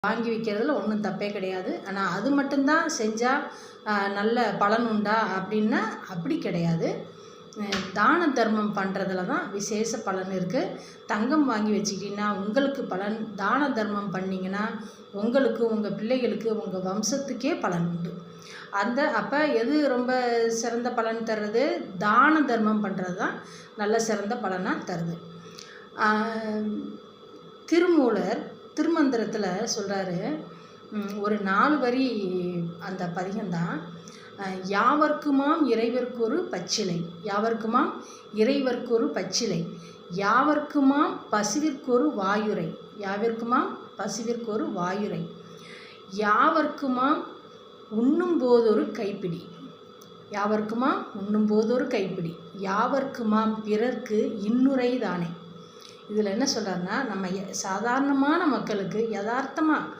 வாங்கி வைக்கிறதுல ஒன்றும் தப்பே கிடையாது. ஆனால் அது மட்டும்தான் செஞ்சால் நல்ல பலன் உண்டா அப்படின்னா அப்படி கிடையாது. தான தர்மம் பண்ணுறதுல தான் விசேஷ பலன் இருக்குது. தங்கம் வாங்கி வச்சுக்கிட்டிங்கன்னா உங்களுக்கு பலன், தான தர்மம் பண்ணிங்கன்னா உங்களுக்கு, உங்கள் பிள்ளைகளுக்கு, உங்கள் வம்சத்துக்கே பலன் உண்டு. அப்போ எது ரொம்ப சிறந்த பலன் தருது? தான தர்மம் பண்ணுறது தான் நல்ல சிறந்த பலனாக தருது. திருமூலர் திருமந்திரத்தில் சொல்கிறாரு, ஒரு 4 வரி அந்த பதிகம்தான். யாவர்க்குமாம் இறைவர்க்கொரு பச்சிலை, யாவர்க்குமாம் இறைவர்க்கொரு பச்சிலை, யாவர்க்குமாம் பசுவிற்கொரு வாயுரை, யாவர்க்குமாம் பசுவிற்கொரு வாயுரை, யாவர்க்குமாம் உண்ணும்போதொரு கைப்பிடி, யாவர்க்குமாம் உண்ணும்போதொரு கைப்பிடி, யாவர்க்குமாம் பிறர்க்கு இன்னுரை தானே. இதில் என்ன சொல்கிறாருன்னா, நம்ம சாதாரணமான மக்களுக்கு யதார்த்தமாக